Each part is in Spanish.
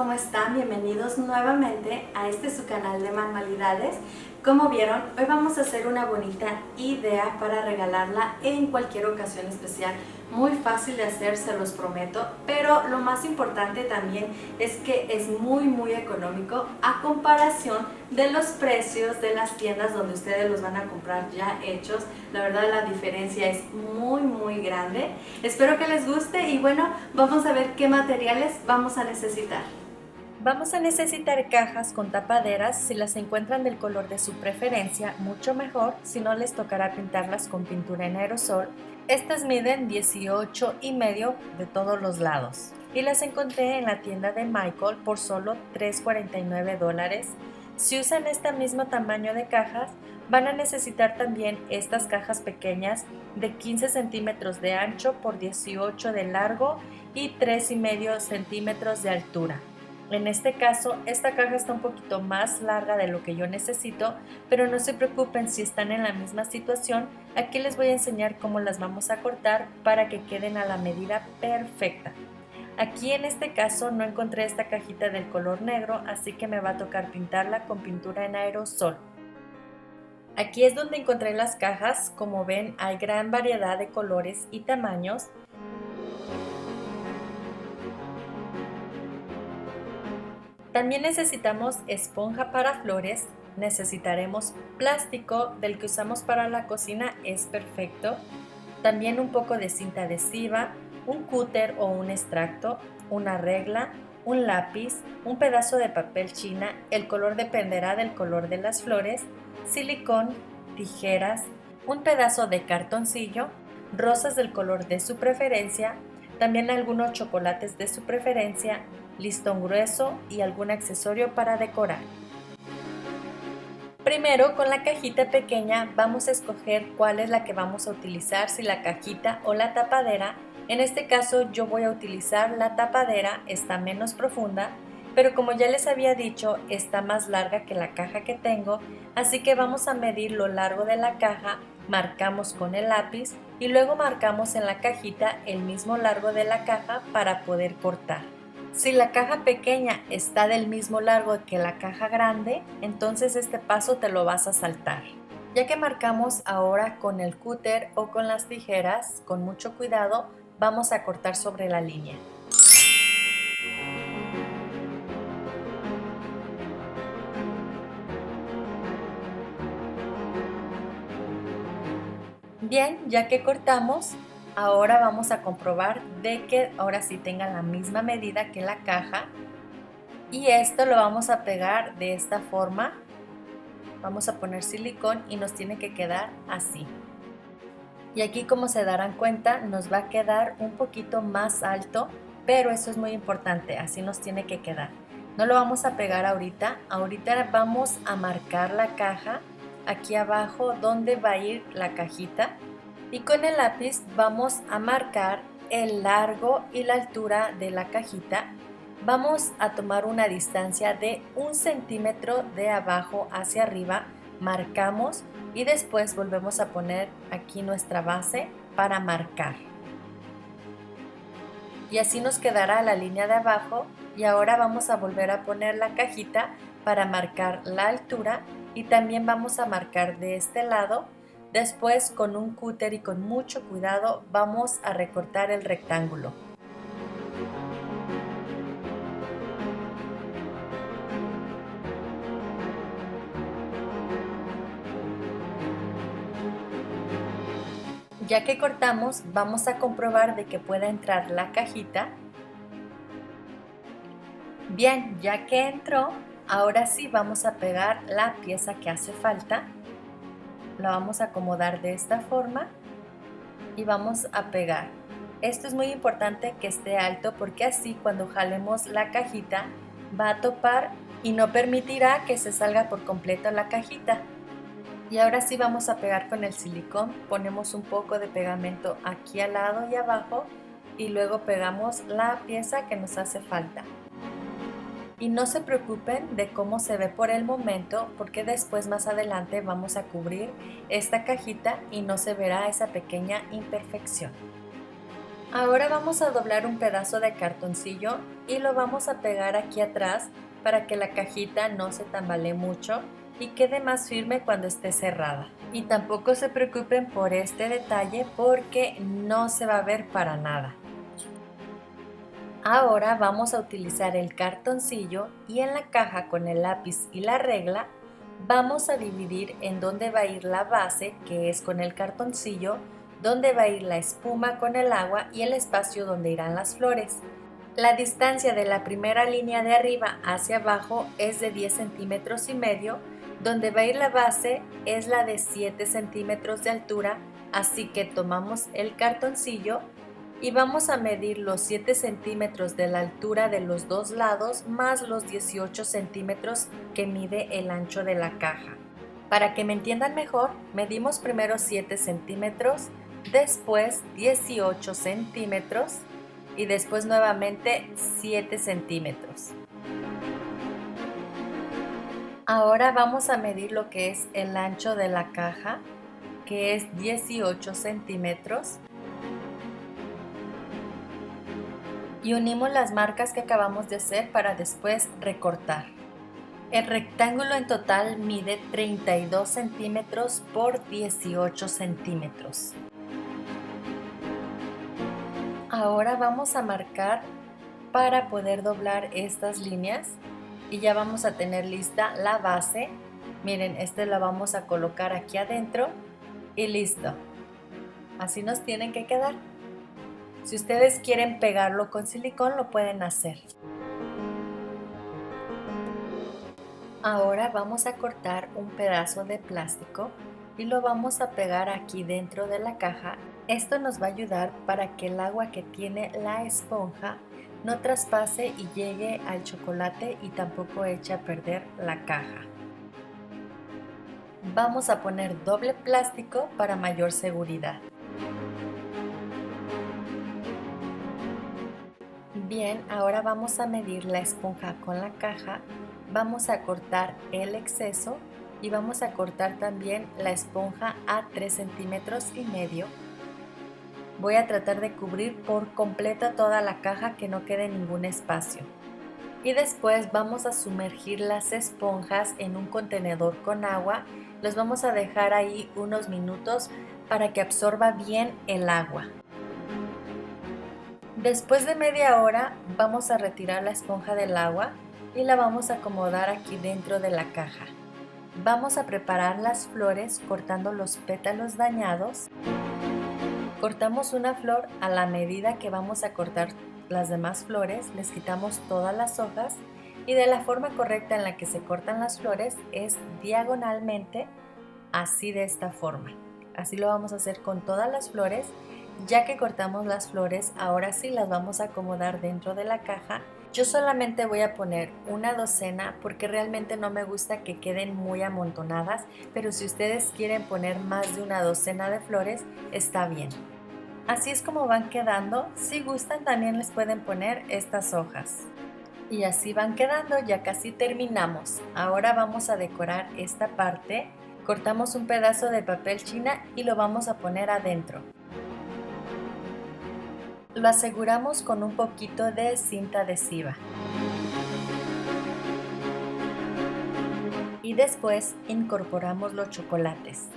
¿cómo están? Bienvenidos nuevamente a su canal de manualidades. Como vieron, hoy vamos a hacer una bonita idea para regalarla en cualquier ocasión especial. Muy fácil de hacer, se los prometo, pero lo más importante también es que es muy económico a comparación de los precios de las tiendas donde ustedes los van a comprar ya hechos. La verdad la diferencia es muy grande. Espero que les guste y bueno, vamos a ver qué materiales vamos a necesitar. Vamos a necesitar cajas con tapaderas. Si las encuentran del color de su preferencia, mucho mejor, si no les tocará pintarlas con pintura en aerosol. Estas miden 18,5 de todos los lados y las encontré en la tienda de Michael por solo $3.49. Si usan este mismo tamaño de cajas, van a necesitar también estas cajas pequeñas de 15 centímetros de ancho por 18 de largo y 3,5 centímetros de altura. En este caso, esta caja está un poquito más larga de lo que yo necesito, pero no se preocupen si están en la misma situación. Aquí les voy a enseñar cómo las vamos a cortar para que queden a la medida perfecta. Aquí en este caso no encontré esta cajita del color negro, así que me va a tocar pintarla con pintura en aerosol. Aquí es donde encontré las cajas. Como ven, hay gran variedad de colores y tamaños. También necesitamos esponja para flores, necesitaremos plástico del que usamos para la cocina, es perfecto, también un poco de cinta adhesiva, un cúter o un extracto, una regla, un lápiz, un pedazo de papel china, el color dependerá del color de las flores, silicón, tijeras, un pedazo de cartoncillo, rosas del color de su preferencia, también algunos chocolates de su preferencia, listón grueso y algún accesorio para decorar. Primero, con la cajita pequeña vamos a escoger cuál es la que vamos a utilizar, si la cajita o la tapadera. En este caso yo voy a utilizar la tapadera, está menos profunda, pero como ya les había dicho, está más larga que la caja que tengo, así que vamos a medir lo largo de la caja, marcamos con el lápiz y luego marcamos en la cajita el mismo largo de la caja para poder cortar. Si la caja pequeña está del mismo largo que la caja grande, entonces este paso te lo vas a saltar. Ya que marcamos ahora con el cúter o con las tijeras, con mucho cuidado, vamos a cortar sobre la línea. Bien, ya que cortamos, ahora vamos a comprobar de que ahora sí tenga la misma medida que la caja. Y esto lo vamos a pegar de esta forma. Vamos a poner silicón y nos tiene que quedar así. Y aquí, como se darán cuenta, nos va a quedar un poquito más alto, pero eso es muy importante, así nos tiene que quedar. No lo vamos a pegar ahorita vamos a marcar la caja aquí abajo donde va a ir la cajita y con el lápiz vamos a marcar el largo y la altura de la cajita. Vamos a tomar una distancia de 1 centímetro de abajo hacia arriba, marcamos y después volvemos a poner aquí nuestra base para marcar. Y así nos quedará la línea de abajo y ahora vamos a volver a poner la cajita para marcar la altura y también vamos a marcar de este lado. Después con un cúter y con mucho cuidado vamos a recortar el rectángulo. Ya que cortamos, vamos a comprobar de que pueda entrar la cajita. Bien, ya que entró, ahora sí vamos a pegar la pieza que hace falta. La vamos a acomodar de esta forma y vamos a pegar. Esto es muy importante que esté alto porque así cuando jalemos la cajita va a topar y no permitirá que se salga por completo la cajita. Y ahora sí vamos a pegar con el silicón, ponemos un poco de pegamento aquí al lado y abajo y luego pegamos la pieza que nos hace falta. Y no se preocupen de cómo se ve por el momento porque después más adelante vamos a cubrir esta cajita y no se verá esa pequeña imperfección. Ahora vamos a doblar un pedazo de cartoncillo y lo vamos a pegar aquí atrás para que la cajita no se tambalee mucho y quede más firme cuando esté cerrada. Y tampoco se preocupen por este detalle porque no se va a ver para nada. Ahora vamos a utilizar el cartoncillo y en la caja con el lápiz y la regla vamos a dividir en dónde va a ir la base, que es con el cartoncillo, dónde va a ir la espuma con el agua y el espacio donde irán las flores. La distancia de la primera línea de arriba hacia abajo es de 10 centímetros y medio, donde va a ir la base es la de 7 centímetros de altura, así que tomamos el cartoncillo y vamos a medir los 7 centímetros de la altura de los dos lados más los 18 centímetros que mide el ancho de la caja. Para que me entiendan mejor, medimos primero 7 centímetros, después 18 centímetros y después nuevamente 7 centímetros. Ahora vamos a medir lo que es el ancho de la caja, que es 18 centímetros. Y unimos las marcas que acabamos de hacer para después recortar. El rectángulo en total mide 32 centímetros por 18 centímetros. Ahora vamos a marcar para poder doblar estas líneas y ya vamos a tener lista la base. Miren, la vamos a colocar aquí adentro y listo. Así nos tienen que quedar. Si ustedes quieren pegarlo con silicón, lo pueden hacer. Ahora vamos a cortar un pedazo de plástico y lo vamos a pegar aquí dentro de la caja. Esto nos va a ayudar para que el agua que tiene la esponja no traspase y llegue al chocolate y tampoco eche a perder la caja. Vamos a poner doble plástico para mayor seguridad. Bien, ahora vamos a medir la esponja con la caja, vamos a cortar el exceso y vamos a cortar también la esponja a 3 centímetros y medio. Voy a tratar de cubrir por completo toda la caja, que no quede ningún espacio. Y después vamos a sumergir las esponjas en un contenedor con agua. Los vamos a dejar ahí unos minutos para que absorba bien el agua. Después de media hora vamos a retirar la esponja del agua y la vamos a acomodar aquí dentro de la caja. Vamos a preparar las flores cortando los pétalos dañados. Cortamos una flor a la medida que vamos a cortar las demás flores, les quitamos todas las hojas y de la forma correcta en la que se cortan las flores es diagonalmente, así de esta forma. Así lo vamos a hacer con todas las flores. Ya que cortamos las flores, ahora sí las vamos a acomodar dentro de la caja. Yo solamente voy a poner una docena porque realmente no me gusta que queden muy amontonadas, pero si ustedes quieren poner más de una docena de flores, está bien. Así es como van quedando. Si gustan también les pueden poner estas hojas. Y así van quedando, ya casi terminamos. Ahora vamos a decorar esta parte. Cortamos un pedazo de papel china y lo vamos a poner adentro. Lo aseguramos con un poquito de cinta adhesiva. Y después incorporamos los chocolates.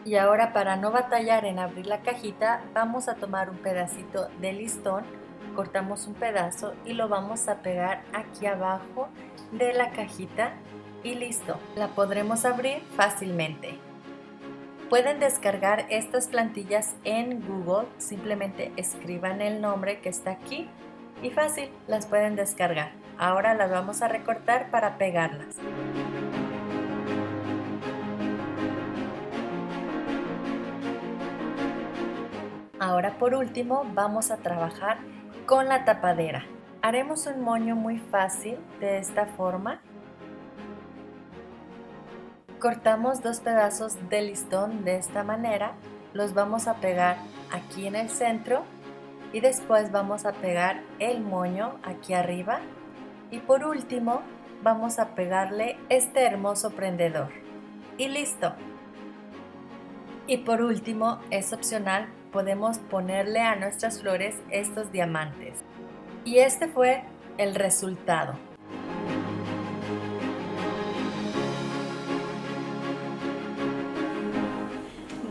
Y ahora, para no batallar en abrir la cajita, vamos a tomar un pedacito de listón, cortamos un pedazo y lo vamos a pegar aquí abajo de la cajita y listo, la podremos abrir fácilmente. Pueden descargar estas plantillas en Google, simplemente escriban el nombre que está aquí y fácil, las pueden descargar. Ahora las vamos a recortar para pegarlas. Ahora por último vamos a trabajar con la tapadera. Haremos un moño muy fácil de esta forma. Cortamos dos pedazos de listón de esta manera, los vamos a pegar aquí en el centro y después vamos a pegar el moño aquí arriba y por último vamos a pegarle este hermoso prendedor y listo. Y por último, es opcional, podemos ponerle a nuestras flores estos diamantes. Y este fue el resultado.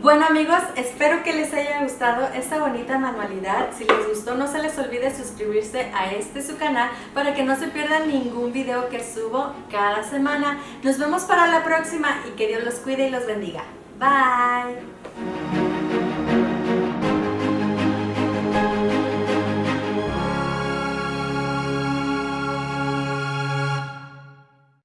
Bueno amigos, espero que les haya gustado esta bonita manualidad. Si les gustó, no se les olvide suscribirse a su canal para que no se pierdan ningún video que subo cada semana. Nos vemos para la próxima y que Dios los cuide y los bendiga. Bye.